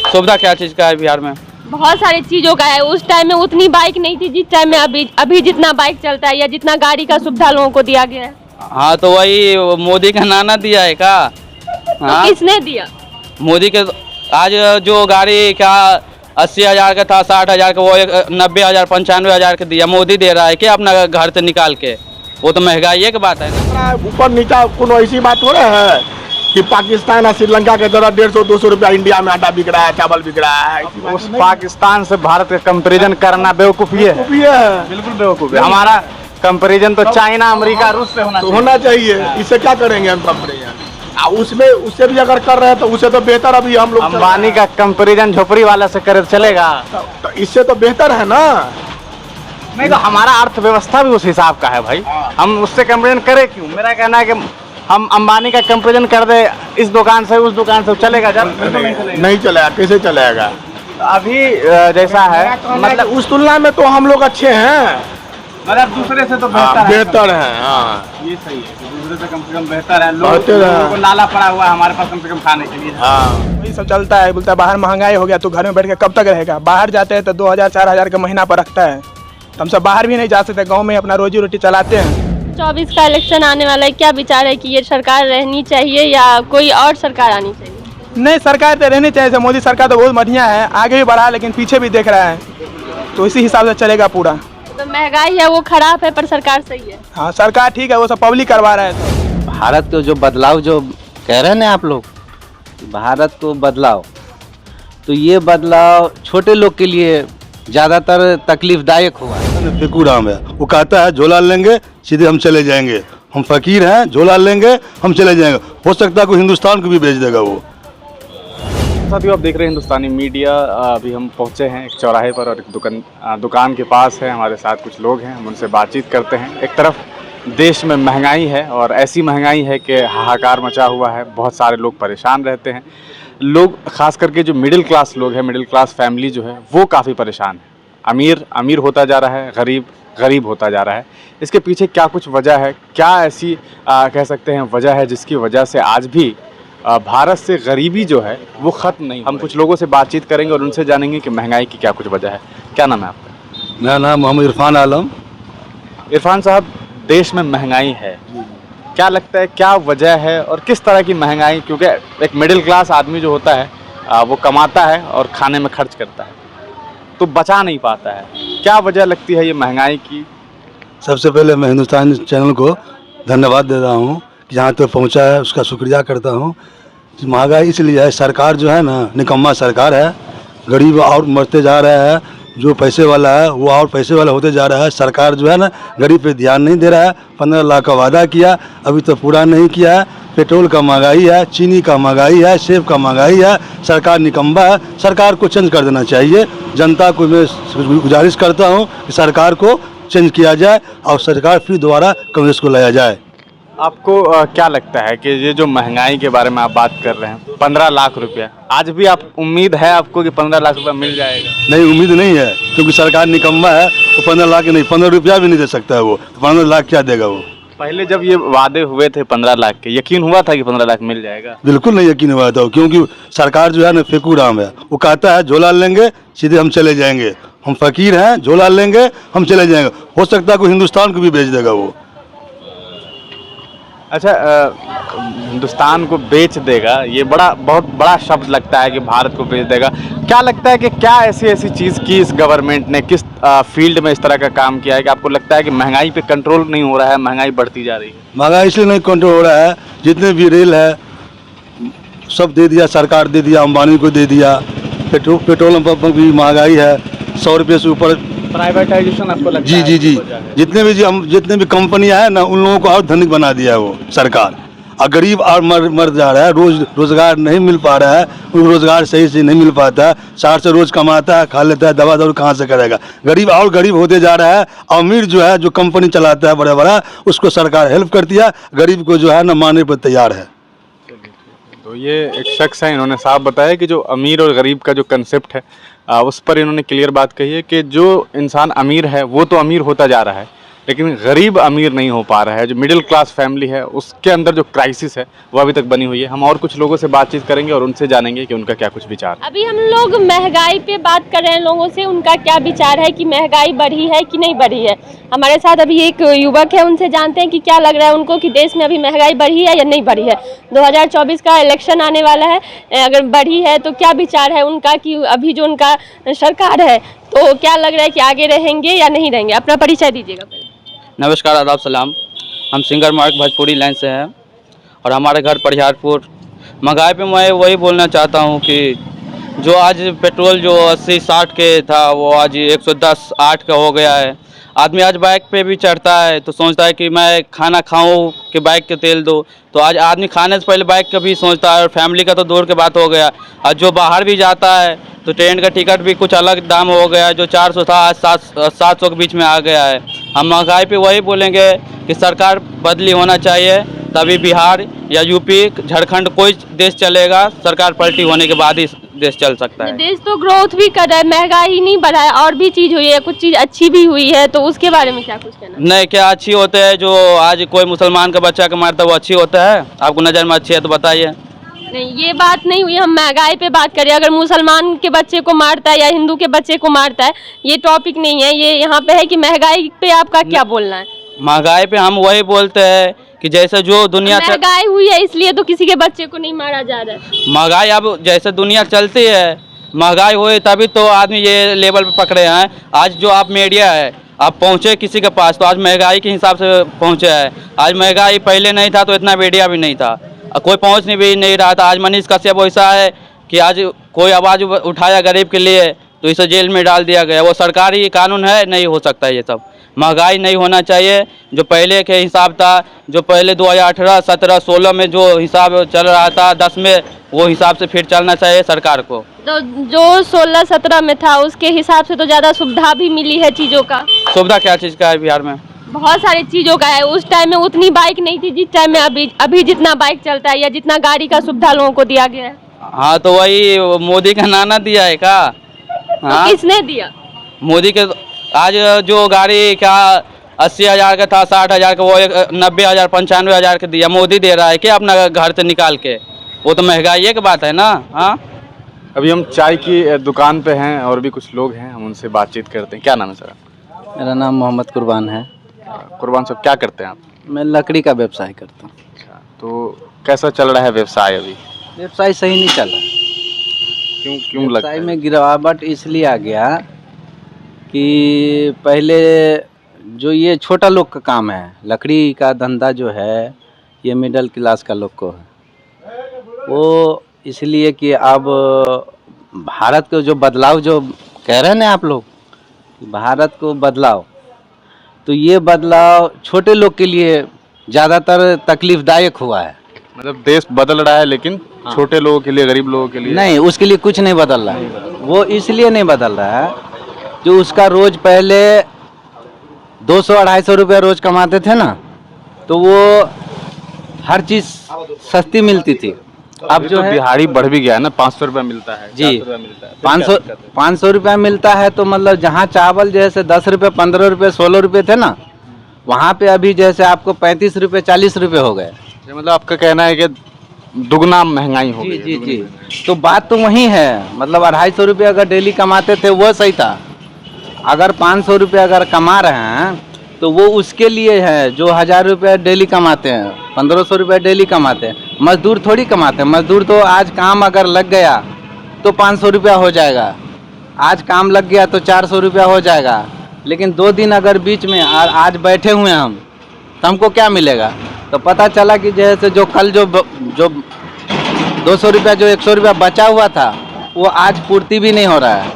सुविधा क्या चीज़ का है बिहार में? बहुत सारी चीजों का है। उस टाइम में उतनी बाइक नहीं थी जिस टाइम में अभी जितना बाइक चलता है या जितना गाड़ी का सुविधा लोगों को दिया गया है। हाँ तो वही मोदी का नाना दिया है का? हाँ तो किसने दिया? मोदी के। आज जो गाड़ी क्या 80,000 का था, 60,000 का, वो 90,000 95,000 का दिया। मोदी दे रहा है क्या अपना घर से निकाल के? वो तो महंगाई की बात है ना। ऊपर नीचा कोनो ऐसी बात हो रहा है कि पाकिस्तान और श्रीलंका के तरह 150-200 रुपया इंडिया में आटा बिक रहा है, चावल बिक रहा है। उस पाकिस्तान से भारत का कंपैरिजन करना बेवकूफ़ी है, बिल्कुल बेवकूफ़ी है। हमारा कंपैरिजन तो चाइना, अमेरिका, रूस से होना चाहिए। इससे क्या करेंगे हम कंपैरिजन? उसमें उससे भी अगर कर रहे हैं तो उससे तो बेहतर अभी हम लोग। अंबानी का कंपैरिजन झोपड़ी वाला से करे तो चलेगा? तो इससे तो बेहतर है ना। नहीं तो हमारा अर्थव्यवस्था भी उस हिसाब का है भाई, हम उससे कंपैरिजन करें क्यों? मेरा कहना है कि हम अंबानी का कंपैरिजन कर दे इस दुकान से उस दुकान से, चलेगा? नहीं चलेगा। कैसे चलेगा? अभी जैसा है मतलब उस तुलना में तो हम लोग अच्छे हैं, मतलब दूसरे से तो बेहतर है। हाँ ये सही है, दूसरे से कम बेहतर है। लोगों को लाला पड़ा हुआ है, हमारे पास कम से कम खाने के लिए। हाँ वही सब चलता है। बोलता है बाहर महंगाई हो गया तो घर में बैठ के कब तक रहेगा। बाहर जाते हैं तो 2,000-4,000 का महीना पर रखता है। हम सब बाहर भी नहीं जा सकते, गांव में अपना रोजी रोटी चलाते हैं। 24 का इलेक्शन आने वाला है, क्या विचार है कि ये सरकार रहनी चाहिए या कोई और सरकार आनी चाहिए? नहीं, सरकार तो रहनी चाहिए। मोदी सरकार तो बहुत बढ़िया है, आगे भी बढ़ा, लेकिन पीछे भी देख रहा है, तो इसी हिसाब से चलेगा पूरा। तो महंगाई है वो खराब है पर सरकार सही है। हाँ सरकार ठीक है, वो सब पब्लिक करवा रहा है। भारत को जो बदलाव जो कह रहे हैं ना आप लोग, भारत को बदलाव, तो ये बदलाव छोटे लोग के लिए ज़्यादातर तकलीफदायक हुआ है। फेकू राम है, वो कहता है झोला लेंगे सीधे हम चले जाएंगे, हम फकीर हैं, झोला लेंगे हम चले जाएंगे। हो सकता है कोई हिंदुस्तान को भी भेज देगा वो। साथियों आप देख रहे हैं हिंदुस्तानी मीडिया। अभी हम पहुंचे हैं एक चौराहे पर और एक दुकान के पास है। हमारे साथ कुछ लोग हैं, हम उनसे बातचीत करते हैं। एक तरफ देश में महंगाई है और ऐसी महंगाई है कि हाहाकार मचा हुआ है, बहुत सारे लोग परेशान रहते हैं। लोग खास करके जो मिडिल क्लास लोग हैं, मिडिल क्लास फैमिली जो है वो काफ़ी परेशान है। अमीर अमीर होता जा रहा है, गरीब गरीब होता जा रहा है। इसके पीछे क्या कुछ वजह है, क्या ऐसी कह सकते हैं वजह है जिसकी वजह से आज भी भारत से गरीबी जो है वो ख़त्म नहीं। हम कुछ लोगों से बातचीत करेंगे और उनसे जानेंगे कि महंगाई की क्या कुछ वजह है। क्या नाम है आपका? मेरा नाम मोहम्मद इरफान आलम। इरफान साहब, देश में महंगाई है, क्या लगता है क्या वजह है और किस तरह की महंगाई? क्योंकि एक मिडिल क्लास आदमी जो होता है वो कमाता है और खाने में खर्च करता है तो बचा नहीं पाता है। क्या वजह लगती है ये महंगाई की? सबसे पहले मैं हिंदुस्तान चैनल को धन्यवाद दे रहा हूँ कि जहाँ तक पहुँचा है, उसका शुक्रिया करता हूँ। महंगाई इसलिए है, सरकार जो है ना निकम्मा सरकार है, गरीब और मरते जा रहा है, जो पैसे वाला है वो और पैसे वाला होते जा रहा है। सरकार जो है ना गरीब पे ध्यान नहीं दे रहा है। 15 लाख का वादा किया, अभी तो पूरा नहीं किया है। पेट्रोल का महंगाई है, चीनी का महंगाई है, सेब का महंगाई है। सरकार निकम्मा है, सरकार को चेंज कर देना चाहिए। जनता को मैं गुजारिश करता हूँ कि सरकार को चेंज किया जाए और सरकार फिर दोबारा कांग्रेस को लाया जाए। आपको क्या लगता है कि ये जो महंगाई के बारे में आप बात कर रहे हैं, 15 लाख रुपया, आज भी आप उम्मीद है आपको कि 15 लाख रुपया मिल जाएगा? नहीं, उम्मीद नहीं है, क्योंकि सरकार निकम्मा है। वो 15 लाख नहीं, 15 रुपया भी नहीं दे सकता है वो। 15 लाख क्या देगा वो? पहले जब ये वादे हुए थे 15 लाख के, यकीन हुआ था कि 15 लाख मिल जाएगा? बिल्कुल नहीं यकीन हुआ था, क्योंकि सरकार जो है ना फेकू राम है। वो कहता है झोला लेंगे सीधे हम चले जाएंगे, हम फकीर हैं, झोला लेंगे हम चले जाएंगे। हो सकता है कोई हिंदुस्तान को भी भेज देगा वो। अच्छा, हिंदुस्तान को बेच देगा, ये बहुत बड़ा शब्द लगता है कि भारत को बेच देगा। क्या लगता है कि क्या ऐसी चीज़ की इस गवर्नमेंट ने, किस फील्ड में इस तरह का काम किया है कि आपको लगता है कि महंगाई पे कंट्रोल नहीं हो रहा है, महंगाई बढ़ती जा रही है? महंगाई इसलिए नहीं कंट्रोल हो रहा है, जितने भी रेल है सब दे दिया, सरकार दे दिया, अंबानी को दे दिया। पेट्रोल पंप पर भी महंगाई है, 100 रुपये से ऊपर प्राइवेटाइजेशन आपको लगता है? जी। जितने भी कंपनियां हैं ना उन लोगों को और धनिक बना दिया है वो सरकार। और गरीब और मर जा रहा है, रोजगार नहीं मिल पा रहा है, रोजगार सही से नहीं मिल पाता है। 4 से रोज कमाता है, खा लेता है, दवा दारू कहाँ से करेगा? गरीब और गरीब होते जा रहा है। अमीर जो है, जो कंपनी चलाता है बड़ा, उसको सरकार हेल्प करती है, गरीब को जो है ना मारने पर तैयार है। तो ये एक शख्स है, इन्होंने साफ बताया कि जो अमीर और गरीब का जो कंसेप्ट है उस पर इन्होंने क्लियर बात कही है कि जो इंसान अमीर है वो तो अमीर होता जा रहा है, लेकिन गरीब अमीर नहीं हो पा रहा है। जो मिडिल क्लास फैमिली है उसके अंदर जो क्राइसिस है वो अभी तक बनी हुई है। हम और कुछ लोगों से बातचीत करेंगे और उनसे जानेंगे कि उनका क्या कुछ विचार है। अभी हम लोग महंगाई पे बात कर रहे हैं लोगों से, उनका क्या विचार है कि महंगाई बढ़ी है कि नहीं बढ़ी है। हमारे साथ अभी एक युवक है, उनसे जानते हैं कि क्या लग रहा है उनको कि देश में अभी महंगाई बढ़ी है या नहीं बढ़ी है। 2024 का इलेक्शन आने वाला है, अगर बढ़ी है तो क्या विचार है उनका कि अभी जो उनका सरकार है तो क्या लग रहा है कि आगे रहेंगे या नहीं रहेंगे। अपना परिचय दीजिएगा पहले। नमस्कार, आदाब, सलाम। हम सिंगर मार्क भोजपुरी लाइन से हैं और हमारे घर परिहारपुर। महंगाई पे मैं वही बोलना चाहता हूँ कि जो आज पेट्रोल जो 80-60 के था वो आज 110 8 का हो गया है। आदमी आज बाइक पे भी चढ़ता है तो सोचता है कि मैं खाना खाऊं कि बाइक के तेल दो, तो आज आदमी खाने से पहले बाइक का भी सोचता है। और फैमिली का तो दूर की बात हो गया, आज जो बाहर भी जाता है तो ट्रेन का टिकट भी कुछ अलग दाम हो गया, जो 400 था आज 700 के बीच में आ गया है। हम महंगाई पे वही बोलेंगे कि सरकार बदली होना चाहिए, तभी बिहार या यूपी झारखंड कोई देश चलेगा। सरकार पलटी होने के बाद ही देश चल सकता है। देश तो ग्रोथ भी कर रहा है, महंगाई ही नहीं बढ़ा है, और भी चीज हुई है, कुछ चीज अच्छी भी हुई है, तो उसके बारे में क्या कुछ कहना। नहीं, क्या अच्छी होते हैं? जो आज कोई मुसलमान का बच्चा का मारता है वो अच्छी होता है? आपको नज़र में अच्छी है तो बताइए। नहीं, ये बात नहीं हुई, हम महंगाई पे बात करें। अगर मुसलमान के बच्चे को मारता है या हिंदू के बच्चे को मारता है, ये टॉपिक नहीं है। ये यहाँ पे है कि महंगाई पे आपका क्या बोलना है। महंगाई पे हम वही बोलते हैं कि जैसे जो दुनिया महंगाई हुई है इसलिए तो किसी के बच्चे को नहीं मारा जा रहा है। महंगाई अब जैसे दुनिया चलती है, महंगाई हुई तभी तो आदमी ये लेवल पे पकड़े हैं। आज जो आप मीडिया है, आप पहुँचे किसी के पास तो आज महंगाई के हिसाब से पहुँचे है। आज महंगाई पहले नहीं था तो इतना मीडिया भी नहीं था, कोई पहुँच भी नहीं रहा था। आज मनीष कश्यप ऐसा है कि आज कोई आवाज़ उठाया गरीब के लिए तो इसे जेल में डाल दिया गया। वो सरकारी कानून है, नहीं हो सकता ये सब। महंगाई नहीं होना चाहिए। जो पहले के हिसाब था, जो पहले 2018, 17, 16 में जो हिसाब चल रहा था 10 में, वो हिसाब से फिर चलना चाहिए सरकार को। तो जो 16-17 में था उसके हिसाब से तो ज़्यादा सुविधा भी मिली है चीज़ों का। सुविधा क्या चीज़ का है बिहार में? बहुत सारी चीज़ों का है। उस टाइम में उतनी बाइक नहीं थी जिस टाइम में अभी जितना बाइक चलता है या जितना गाड़ी का सुविधा लोगों को दिया गया है। हाँ, तो वही मोदी का नाना दिया है का? तो किसने दिया? मोदी के। आज जो गाड़ी क्या 80,000 का था, 60,000 का, वो 90,000 95,000 का दिया। मोदी दे रहा है क्या अपना घर से निकाल के? वो तो महंगाई की बात है ना। हाँ, अभी हम चाय की दुकान पे हैं और भी कुछ लोग हैं, हम उनसे बातचीत करते हैं। क्या नाम है सर? मेरा नाम मोहम्मद कुर्बान है। कुर्बान साहब, क्या करते हैं आप? मैं लकड़ी का व्यवसाय करता हूँ। अच्छा, तो कैसा चल रहा है व्यवसाय अभी? व्यवसाय सही नहीं चल रहा। क्यों लगता व्यवसाय है? में गिरावट इसलिए आ गया कि पहले जो ये छोटा लोग का काम है, लकड़ी का धंधा जो है, ये मिडिल क्लास का लोग को है। वो इसलिए कि अब भारत को जो बदलाव जो कह रहे हैं ना आप लोग, भारत को बदलाव, तो ये बदलाव छोटे लोग के लिए ज़्यादातर तकलीफदायक हुआ है। मतलब देश बदल रहा है लेकिन छोटे लोगों के लिए, गरीब लोगों के लिए नहीं, उसके लिए कुछ नहीं बदल रहा है। वो इसलिए नहीं बदल रहा है जो उसका रोज पहले 200-250 रुपया रोज कमाते थे ना, तो वो हर चीज़ सस्ती मिलती थी। अब जो है दिहाड़ी बढ़ भी गया है ना, 500 रुपया मिलता है जी, 400 रुपया मिलता है। 500 रुपया मिलता है। तो मतलब जहाँ चावल जैसे 10 रुपये 15 रुपये 16 रुपये थे ना, वहाँ पे अभी जैसे आपको 35 रुपये 40 रुपये हो गए। मतलब आपका कहना है कि दुगना महंगाई हो गई जी है। जी जी, तो बात तो वही है। मतलब 250 रुपये अगर डेली कमाते थे वो सही था। अगर 500 रुपये अगर कमा रहे हैं तो वो उसके लिए है जो 1000 रुपये डेली कमाते हैं, 1500 रुपये डेली कमाते हैं। मजदूर थोड़ी कमाते हैं। मजदूर तो आज काम अगर लग गया तो 500 रुपया हो जाएगा, आज काम लग गया तो 400 रुपया हो जाएगा। लेकिन 2 दिन अगर बीच में आज बैठे हुए हम, तो हमको क्या मिलेगा? तो पता चला कि जैसे जो कल जो 200 रुपया जो 100 रुपया बचा हुआ था वो आज पूर्ति भी नहीं हो रहा है,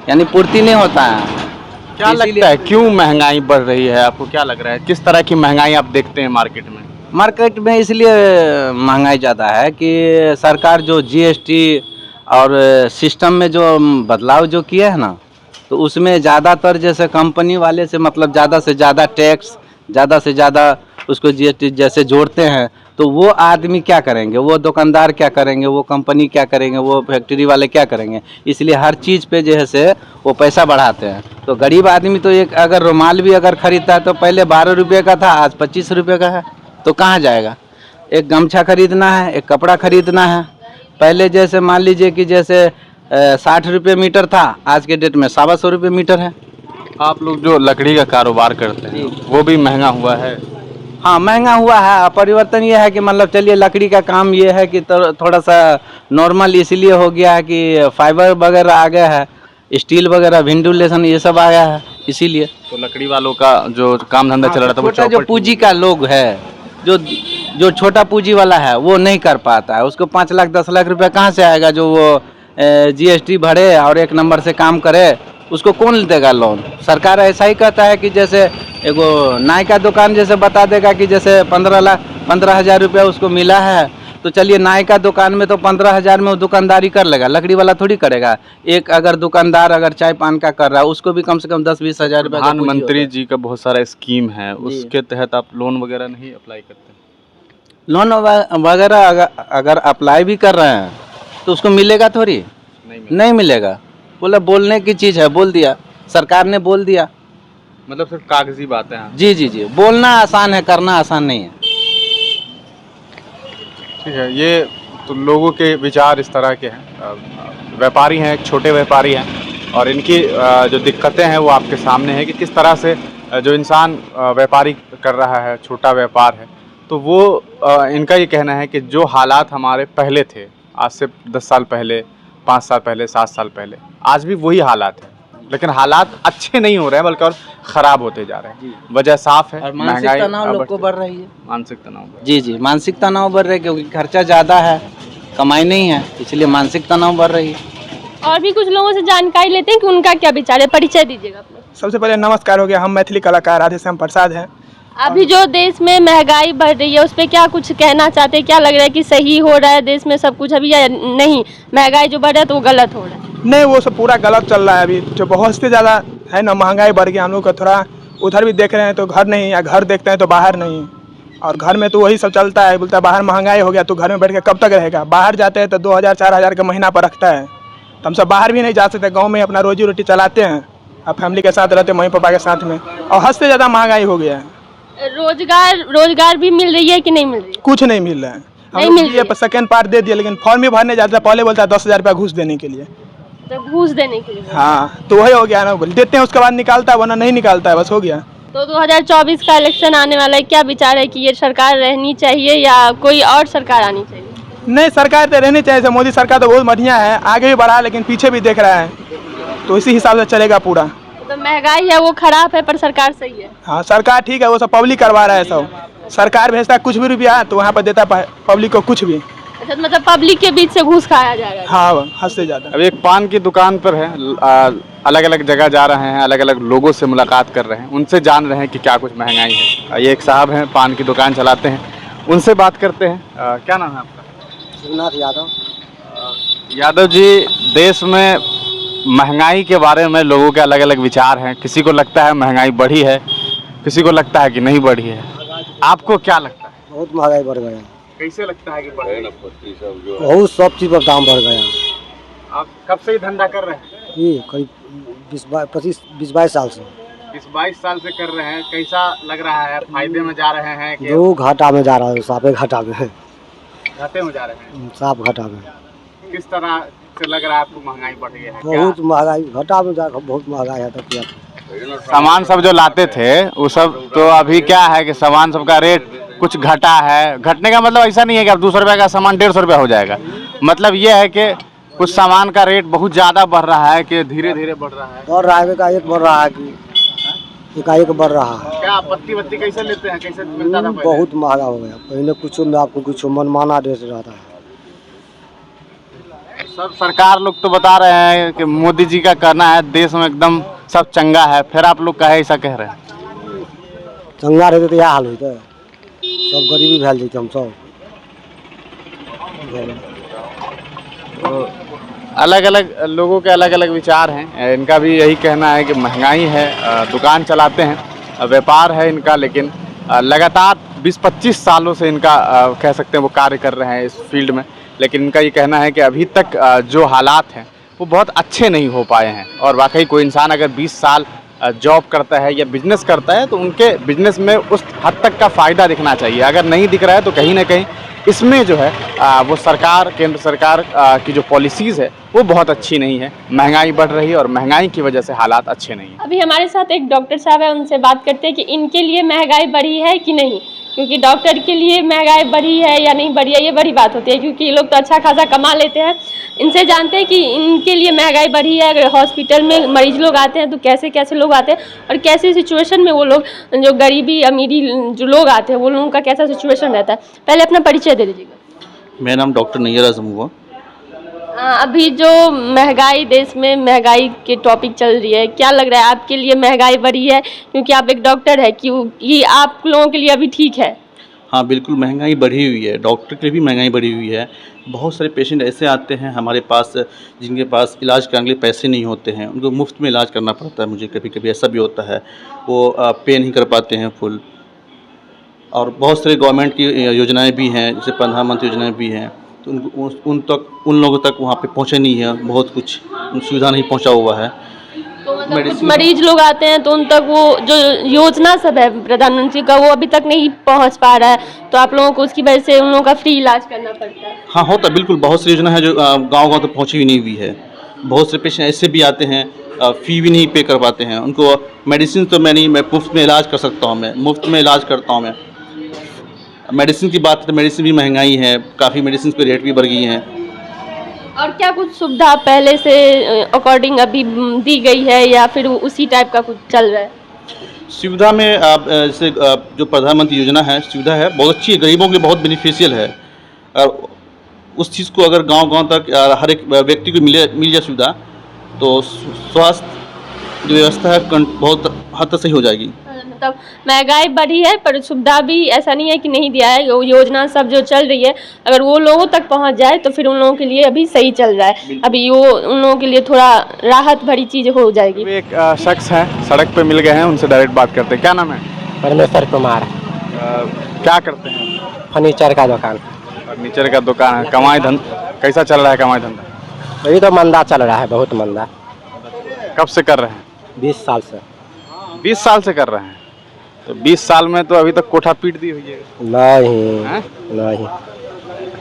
यानी पूर्ति नहीं होता है। क्या लगता है क्यों महंगाई बढ़ रही है? आपको क्या लग रहा है? किस तरह की महंगाई आप देखते हैं मार्केट में? मार्केट में इसलिए महंगाई ज़्यादा है कि सरकार जो GST और सिस्टम में जो बदलाव जो किए हैं ना, तो उसमें ज़्यादातर जैसे कंपनी वाले से मतलब ज़्यादा से ज़्यादा टैक्स, ज़्यादा से ज़्यादा उसको जीएसटी जैसे जोड़ते हैं, तो वो आदमी क्या करेंगे, वो दुकानदार क्या करेंगे, वो कंपनी क्या करेंगे, वो फैक्ट्री वाले क्या करेंगे। इसलिए हर चीज़ पे जो है से वो पैसा बढ़ाते हैं। तो गरीब आदमी तो एक अगर रुमाल भी अगर खरीदता है तो पहले 12 रुपये का था, आज 25 रुपये का है, तो कहाँ जाएगा। एक गमछा खरीदना है, एक कपड़ा खरीदना है, पहले जैसे मान लीजिए कि जैसे 60 रुपये मीटर था, आज के डेट में 125 रुपये मीटर है। आप लोग जो लकड़ी का कारोबार करते हैं वो भी महंगा हुआ है। हाँ, महंगा हुआ है। परिवर्तन ये है कि मतलब चलिए लकड़ी का काम ये है कि थोड़ा सा नॉर्मल इसलिए हो गया है कि फाइबर वगैरह आ गया है, स्टील वगैरह वेंटिलेशन ये सब आ गया है, इसीलिए। तो लकड़ी वालों का जो काम धंधा चल रहा था वो छोटा जो पूंजी का लोग है, जो छोटा पूंजी वाला है वो नहीं कर पाता है। उसको 5 लाख 10 लाख रुपया कहाँ से आएगा जो वो जीएसटी भरे और एक नंबर से काम करे, उसको कौन देगा लोन। सरकार ऐसा ही कहता है कि जैसे एगो नाई का दुकान जैसे बता देगा कि जैसे 15,000 रुपया उसको मिला है, तो चलिए नाई का दुकान में तो 15,000 में वो दुकानदारी कर लेगा, लकड़ी वाला थोड़ी करेगा। एक अगर दुकानदार अगर चाय पान का कर रहा है उसको भी कम से कम 10-20 हज़ार रुपया। प्रधानमंत्री जी का बहुत सारा स्कीम है, उसके तहत आप लोन वगैरह नहीं अप्लाई करते? लोन वगैरह अगर अप्लाई भी कर रहे हैं तो उसको मिलेगा थोड़ी, नहीं मिलेगा। बोला बोलने की चीज़ है, बोल दिया, सरकार ने बोल दिया, मतलब सिर्फ कागजी बातें हैं। जी जी जी, बोलना आसान है, करना आसान नहीं है। ठीक है, ये तो लोगों के विचार इस तरह के हैं। व्यापारी हैं, एक छोटे व्यापारी हैं, और इनकी जो दिक्कतें हैं वो आपके सामने है कि किस तरह से जो इंसान व्यापारी कर रहा है, छोटा व्यापार है, तो वो इनका ये कहना है कि जो हालात हमारे पहले थे, आज से 10 साल पहले, 5 साल पहले, 7 साल पहले, आज भी वही हालात हैं, लेकिन हालात अच्छे नहीं हो रहे हैं बल्कि और ख़राब होते जा रहे हैं। वजह साफ है, और मानसिक तनाव लोग को बढ़ रही है। मानसिक तनाव, जी जी, मानसिक तनाव बढ़ रहा है क्योंकि खर्चा ज़्यादा है, कमाई नहीं है, इसलिए मानसिक तनाव बढ़ रही है। और भी कुछ लोगों से जानकारी लेते हैं कि उनका क्या विचार है। परिचय दीजिएगा अपना। सबसे पहले नमस्कार हो गया, हम मैथिली कलाकार राधेश्याम प्रसाद हैं। अभी जो देश में महंगाई बढ़ रही है उस पर क्या कुछ कहना चाहते हैं? क्या लग रहा है कि सही हो रहा है देश में सब कुछ अभी, या नहीं महंगाई जो बढ़ रहा है तो वो गलत हो रहा है? नहीं, वो सब पूरा गलत चल रहा है अभी। जो बहुत से ज़्यादा है ना, महंगाई बढ़ गया। हम लोग का थोड़ा उधर भी देख रहे हैं तो घर नहीं, या घर देखते हैं तो बाहर नहीं, और घर में तो वही सब चलता है। बोलता है बाहर महंगाई हो गया तो घर में बैठ के कब तक रहेगा। बाहर जाते हैं तो 2,000-4,000 का महीना पर रखता है, तो हम सब बाहर भी नहीं जा सकते, गाँव में अपना रोजी रोटी चलाते हैं, अब फैमिली के साथ रहते हैं, मम्मी पापा के साथ में। और हद से ज़्यादा महंगाई हो गया है। रोजगार भी मिल रही है कि नहीं मिल रही है? कुछ नहीं मिल रहा है। नहीं मिल रही है। सेकेंड पार्ट दे दिया, लेकिन फॉर्म ही भरने जाता है, पहले बोलता है 10,000 रुपया घूस देने के लिए। तो घूस देने के लिए? हाँ, तो वही हो गया ना, देते हैं उसके बाद निकालता है, वरना नहीं निकालता है, बस हो गया। तो 2024 का इलेक्शन आने वाला है, क्या विचार है कि ये सरकार रहनी चाहिए या कोई और सरकार आनी चाहिए? नहीं, सरकार तो रहनी चाहिए। मोदी सरकार तो बहुत बढ़िया है, आगे भी बढ़ा, लेकिन पीछे भी देख रहा है, तो इसी हिसाब से चलेगा पूरा। तो महंगाई है वो खराब है पर सरकार सही है? हाँ, सरकार ठीक है, वो सब पब्लिक करवा रहा है सब। सरकार भेजता है कुछ भी रुपया तो वहाँ पर देता है पब्लिक को कुछ भी। अच्छा, मतलब पब्लिक के बीच से घूस खाया जाएगा? हाँ, हद से ज़्यादा। अब एक पान की दुकान पर है, अलग अलग जगह जा रहे हैं, अलग अलग लोगों से मुलाकात कर रहे हैं, उनसे जान रहे हैं कि क्या कुछ महंगाई है। ये एक साहब हैं, पान की दुकान चलाते हैं, उनसे बात करते हैं। क्या नाम है आपका? शिवनाथ यादव। यादव जी, देश में महंगाई के बारे में लोगों के अलग अलग विचार हैं। किसी को लगता है महंगाई बढ़ी है, किसी को लगता है कि नहीं बढ़ी है। आपको क्या लगता है? बहुत महंगाई बढ़ गया। कैसे लगता है कि बढ़ गई? बहुत सब चीज़ पर दाम बढ़ गया। आप कब से ही धंधा कर रहे हैं? ये करीब 20-22 साल से। 22 साल से कर रहे हैं। कैसा लग रहा है? फायदे में जा रहे हैं कि जो घाटा में जा रहा है, साफे घाटा में है। घाटे में जा रहे हैं? साफ घाटा में। किस तरह से लग रहा है आपको महंगाई बढ़ गई है? बहुत महंगाई, घाटा में जा बहुत महंगाई है। तक क्या सामान सब जो लाते थे वो सब तो अभी क्या है कि सामान सबका रेट कुछ घटा है। घटने का मतलब ऐसा नहीं है कि अब 200 रुपये का सामान 150 रुपया हो जाएगा। मतलब ये है कि कुछ सामान का रेट बहुत ज़्यादा बढ़ रहा है कि धीरे धीरे बढ़ रहा है। बढ़ रहा है, एकाएक बढ़ रहा है कि एकाएक बढ़ रहा है। क्या पत्ती वत्ती कैसे लेते हैं? कैसे मिलता था पहले? बहुत महंगा हो गया। पहले कुछ में आपको कुछ मनमाना रेट रहता है। सब सरकार लोग तो बता रहे हैं कि मोदी जी का कहना है देश में एकदम सब चंगा है, फिर आप लोग कहे ऐसा कह रहे हैं? चंगा रहते तो यह हाल होते, सब गरीबी भैल जैते हम सब। अलग अलग लोगों के अलग अलग विचार हैं। इनका भी यही कहना है कि महंगाई है, दुकान चलाते हैं, व्यापार है इनका, लेकिन लगातार 20-25 सालों से इनका कह सकते हैं वो कार्य कर रहे हैं इस फील्ड में, लेकिन इनका ये कहना है कि अभी तक जो हालात हैं वो बहुत अच्छे नहीं हो पाए हैं। और वाकई कोई इंसान अगर 20 साल जॉब करता है या बिजनेस करता है तो उनके बिजनेस में उस हद तक का फ़ायदा दिखना चाहिए। अगर नहीं दिख रहा है तो कहीं ना कहीं इसमें जो है वो सरकार, केंद्र सरकार की जो पॉलिसीज़ है वो बहुत अच्छी नहीं है। महंगाई बढ़ रही है और महंगाई की वजह से हालात अच्छे नहीं हैं। अभी हमारे साथ एक डॉक्टर साहब है, उनसे बात करते हैं कि इनके लिए महंगाई बढ़ी है कि नहीं, क्योंकि डॉक्टर के लिए महंगाई बढ़ी है या नहीं बढ़ी है ये बड़ी बात होती है, क्योंकि ये लोग तो अच्छा खासा कमा लेते हैं। इनसे जानते हैं कि इनके लिए महंगाई बढ़ी है, अगर हॉस्पिटल में मरीज लोग आते हैं तो कैसे कैसे लोग आते हैं और कैसे सिचुएशन में वो लोग, जो गरीबी अमीरी जो लोग आते हैं वो लोगों का कैसा सिचुएशन रहता है। पहले अपना परिचय दे दीजिएगा। मेरा नाम डॉक्टर नैयर आजम हुआ। अभी जो महंगाई, देश में महंगाई के टॉपिक चल रही है, क्या लग रहा है आपके लिए महंगाई बढ़ी है, क्योंकि आप एक डॉक्टर है, कि आप लोगों के लिए अभी ठीक है? हाँ बिल्कुल, महंगाई बढ़ी हुई है, डॉक्टर के लिए भी महंगाई बढ़ी हुई है। बहुत सारे पेशेंट ऐसे आते हैं हमारे पास जिनके पास इलाज कराने के लिए पैसे नहीं होते हैं, उनको मुफ्त में इलाज करना पड़ता है। मुझे कभी कभी ऐसा भी होता है, वो पे नहीं कर पाते हैं फुल। और बहुत सारे गवर्नमेंट की योजनाएं भी हैं, जैसे प्रधानमंत्री योजनाएं भी हैं, तो उन लोगों तक वहाँ पे पहुँचे नहीं है, बहुत कुछ सुविधा नहीं पहुँचा हुआ है। तो मतलब कुछ मरीज लोग आते हैं तो उन तक वो जो योजना सब है प्रधानमंत्री का वो अभी तक नहीं पहुंच पा रहा है, तो आप लोगों को उसकी वजह से उन लोगों का फ्री इलाज करना पड़ता है। हाँ होता है, बिल्कुल। बहुत सी योजना है जो गांव तक पहुंची भी नहीं हुई है। बहुत से पेशेंट ऐसे भी आते हैं फ़ी भी नहीं पे कर पाते हैं, उनको मेडिसिन तो मैं मुफ्त में इलाज कर सकता हूँ, मैं मुफ्त में इलाज करता हूँ। मैं मेडिसिन की बात तो मेडिसिन भी महंगाई है, काफ़ी मेडिसिन पे रेट भी बढ़ गई हैं। और क्या कुछ सुविधा पहले से अकॉर्डिंग अभी दी गई है या फिर उसी टाइप का कुछ चल रहा है? सुविधा में आप जैसे जो प्रधानमंत्री योजना है, सुविधा है बहुत अच्छी है, गरीबों के लिए बहुत बेनिफिशियल है। और उस चीज़ को अगर गांव तक हर एक व्यक्ति को मिल जाए सुविधा, तो स्वास्थ्य जो व्यवस्था है बहुत हद तक सही हो जाएगी। मतलब महंगाई बढ़ी है पर सुविधा भी ऐसा नहीं है कि नहीं दिया है। वो योजना सब जो चल रही है अगर वो लोगों तक पहुंच जाए तो फिर उन लोगों के लिए अभी सही चल रहा है, अभी वो उन लोगों के लिए थोड़ा राहत भरी चीज़ हो जाएगी। एक शख्स है, सड़क पे मिल गए हैं, उनसे डायरेक्ट बात करते हैं। क्या नाम है? परमेश्वर कुमार। क्या करते हैं? फर्नीचर का दुकान। फर्नीचर का दुकान है। कमाई धंधा कैसा चल रहा है? कमाई धंधा अभी तो मंदा चल रहा है, बहुत मंदा। कब से कर रहे हैं? 20 साल से। 20 साल से कर रहे हैं, तो 20 साल में तो अभी तक कोठा पीट दी हुई है। नहीं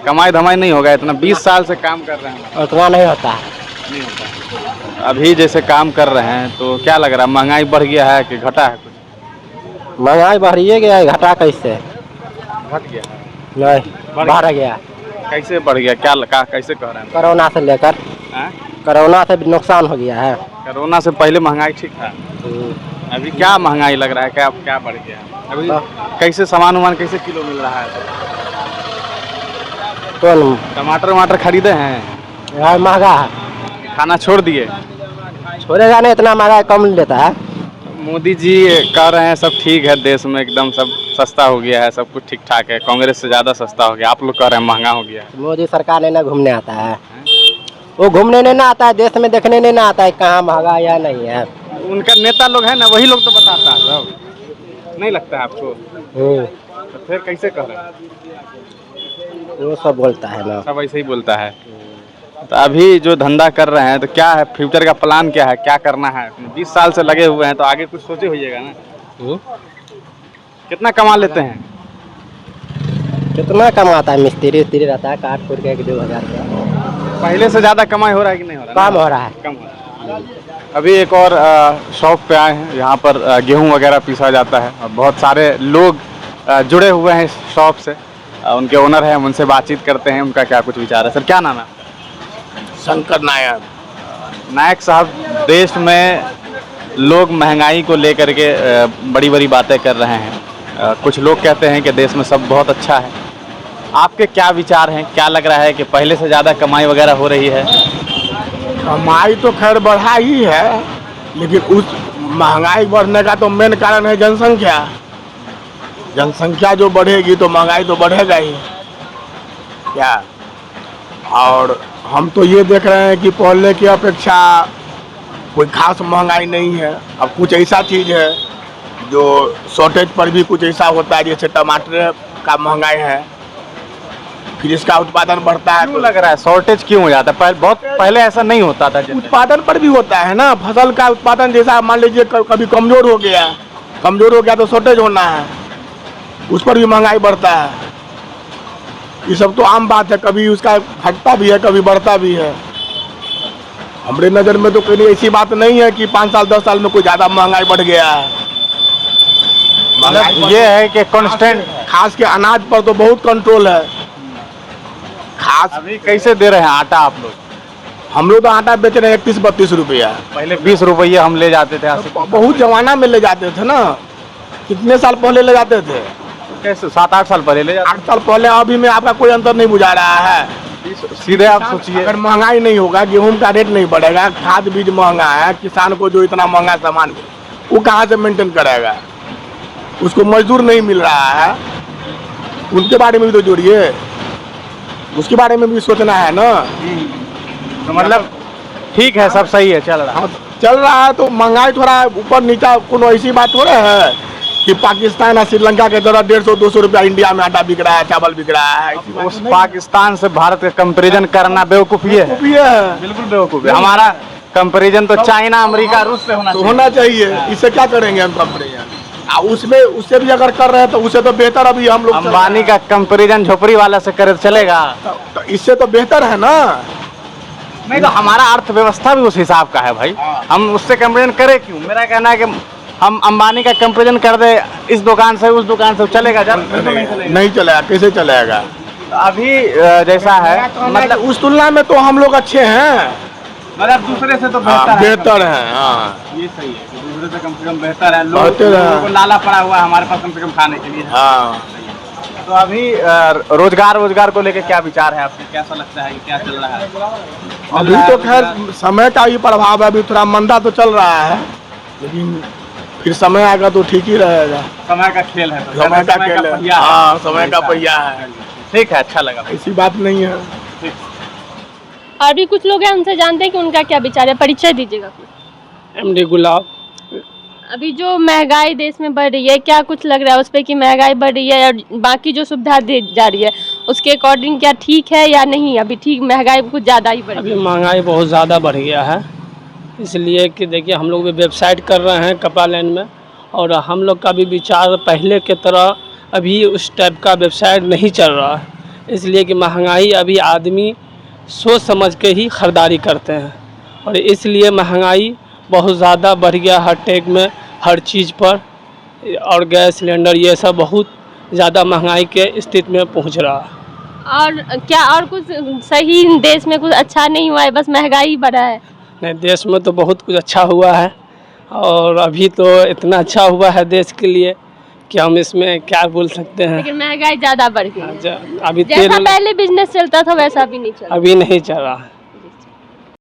कमाई धमाई नहीं होगा इतना? 20 साल से काम कर रहे हैं, उतना नहीं होता है। नहीं होता। अभी जैसे काम कर रहे हैं तो क्या लग रहा है, महंगाई बढ़ गया है कि घटा है कुछ? महंगाई बढ़िए गया है, घटा कैसे? घट गया? नहीं, बढ़ गया। कैसे बढ़ गया? क्या कैसे कह रहे हैं? कोरोना से लेकर कोरोना से भी नुकसान हो गया है। कोरोना से पहले महंगाई ठीक था, अभी क्या महंगाई लग रहा है? क्या बढ़ गया अभी? कैसे सामान कैसे किलो मिल रहा है? तो टमाटर खरीदे हैं? यार महंगा है, खाना छोड़ दिए? छोड़ेगा नहीं, इतना महंगा कम लेता है। मोदी जी कह रहे हैं सब ठीक है, देश में एकदम सब सस्ता हो गया है, सब कुछ ठीक ठाक है, कांग्रेस से ज़्यादा सस्ता हो गया। आप लोग कह रहे हैं महंगा हो गया है। मोदी सरकार नहीं ना घूमने आता है, वो घूमने नहीं ना आता है, देश में देखने नहीं ना आता है कहाँ महंगा या नहीं है। उनका नेता लोग है ना, वही लोग तो बताता है सब, नहीं लगता है आपको? तो फिर कैसे कह रहे हैं? वो सब बोलता है ना, सब ऐसे ही बोलता है। तो अभी जो धंधा कर रहे हैं तो क्या है, फ्यूचर का प्लान क्या है, क्या करना है? 20 साल से लगे हुए हैं तो आगे कुछ सोचे होइएगा ना। कितना कमा लेते हैं? कितना कमाता है? मिस्त्री रहता है, काट कूट के 2000 रुपया। पहले से ज़्यादा कमाई हो रहा है कि नहीं हो रहा? कम हो रहा है। कम हो रहा है। अभी एक और शॉप पे आए हैं, यहाँ पर गेहूं वगैरह पीसा जाता है और बहुत सारे लोग जुड़े हुए हैं इस शॉप से। उनके ओनर हैं, उनसे बातचीत करते हैं, उनका क्या कुछ विचार है। सर क्या नाम है? शंकर नायक। नायक साहब, देश में लोग महंगाई को लेकर के बड़ी बड़ी बातें कर रहे हैं। कुछ लोग कहते हैं कि देश में सब बहुत अच्छा है, आपके क्या विचार हैं? क्या लग रहा है कि पहले से ज़्यादा कमाई वगैरह हो रही है? कमाई तो खैर बढ़ा ही है, लेकिन उस महंगाई बढ़ने का तो मेन कारण है जनसंख्या। जनसंख्या जो बढ़ेगी तो महंगाई तो बढ़ेगा ही क्या। और हम तो ये देख रहे हैं कि पहले की अपेक्षा कोई खास महंगाई नहीं है। अब कुछ ऐसा चीज़ है जो शॉर्टेज पर भी कुछ ऐसा होता है, जैसे टमाटर का महंगाई है, फिर इसका उत्पादन बढ़ता है। क्यों लग रहा है शॉर्टेज क्यों हो जाता है? बहुत पहले ऐसा नहीं होता था। उत्पादन पर भी होता है ना, फसल का उत्पादन जैसा मान लीजिए कभी कमजोर हो गया तो शॉर्टेज होना है, उस पर भी महंगाई बढ़ता है। ये सब तो आम बात है, कभी उसका घटता भी है, कभी बढ़ता भी है। हमारे नज़र में तो कोई ऐसी बात नहीं है कि 5 साल 10 साल में कोई ज़्यादा महंगाई बढ़ गया है। मतलब ये है कि कांस्टेंट, खास के अनाज पर तो बहुत कंट्रोल है। खास अभी कैसे दे रहे हैं आटा आप लोग? हम लोग तो आटा बेच रहे हैं 31-32 रुपया। पहले 20 रुपये हम ले जाते थे। बहुत जमाना में ले जाते थे ना, कितने साल पहले ले जाते थे? कैसे 7-8 साल पहले ले जाते? 8 साल पहले अभी में आपका कोई अंतर नहीं बुझा रहा है। सीधे आप सोचिए, अगर महंगाई नहीं होगा, गेहूं का रेट नहीं बढ़ेगा, खाद बीज महंगा है, किसान को जो इतना महंगा सामान वो कहाँ से मेंटेन करेगा? उसको मजदूर नहीं मिल रहा है, उनके बारे में भी तो जोड़िए, उसके बारे में भी सोचना है ना। तो मतलब ठीक है, सब सही है, चल रहा है। चल रहा है तो महंगाई थोड़ा ऊपर नीचा, कोनो ऐसी बात थोड़ा है कि पाकिस्तान और श्रीलंका के तरह 150-200 रुपया इंडिया में आटा बिक रहा है, चावल बिक रहा है। उस पाकिस्तान से भारत का कंपैरिजन करना बेवकूफ़ी है, बिल्कुल बेवकूफ़ी है। हमारा कंपैरिजन तो चाइना, अमेरिका, रूस से होना चाहिए। इससे क्या करेंगे हम कंपैरिजन? उसमें उससे भी अगर कर रहे हैं तो उससे तो बेहतर अभी हम लोग। अंबानी का कंपैरिजन झोपड़ी वाला से करे तो चलेगा? तो इससे तो बेहतर है ना। नहीं तो हमारा अर्थव्यवस्था भी उस हिसाब का है भाई, हम उससे कंपैरिजन करें क्यों? मेरा कहना है कि हम अंबानी का कंपैरिजन कर दे इस दुकान से उस दुकान से, चलेगा? नहीं चलेगा, कैसे चलेगा? अभी जैसा है, मतलब उस तुलना में तो हम लोग अच्छे हैं, मतलब दूसरे से तो बेहतर है। हाँ, ये सही है, दूसरे से कम बेहतर है। बेहतर है। लोगों को लाला पड़ा हुआ है हमारे पास कम से कम खाने के लिए। हाँ। तो अभी रोजगार को लेकर क्या विचार है आपके? कैसा लगता है, क्या चल रहा है? अभी तो खैर समय का ही प्रभाव है, अभी थोड़ा मंदा तो चल रहा है, लेकिन फिर समय आएगा तो ठीक ही रहेगा। समय का खेल है, समय का खेल है। हाँ, समय का पहिया है। ठीक है, अच्छा लगा। ऐसी बात नहीं है। और भी कुछ लोग हैं, उनसे जानते हैं कि उनका क्या विचार है। परिचय दीजिएगा अपना। MD गुलाब। अभी जो महंगाई देश में बढ़ रही है, क्या कुछ लग रहा है उस पर कि महंगाई बढ़ रही है और बाकी जो सुविधा दी जा रही है उसके अकॉर्डिंग क्या ठीक है या नहीं? अभी ठीक महंगाई कुछ ज़्यादा ही बढ़ रही है। अभी महंगाई बहुत ज़्यादा बढ़ गया है, इसलिए कि देखिए हम लोग भी वेबसाइट कर रहे हैं कपड़ा लाइन में, और हम लोग का भी विचार पहले के तरह अभी उस टाइप का वेबसाइट नहीं चल रहा है, इसलिए कि महंगाई अभी आदमी सोच समझ के ही ख़रीदारी करते हैं, और इसलिए महंगाई बहुत ज़्यादा बढ़ गया हर टैग में, हर चीज़ पर, और गैस सिलेंडर ये सब बहुत ज़्यादा महंगाई के स्थिति में पहुंच रहा है। और क्या और कुछ सही देश में कुछ अच्छा नहीं हुआ है, बस महंगाई बढ़ा है? नहीं, देश में तो बहुत कुछ अच्छा हुआ है, और अभी तो इतना अच्छा हुआ है देश के लिए कि हम इसमें क्या बोल सकते हैं। लेकिन महंगाई ज़्यादा बढ़ गई है। अभी जैसा पहले बिजनेस चलता था वैसा भी नहीं चल रहा। अभी नहीं चल रहा है।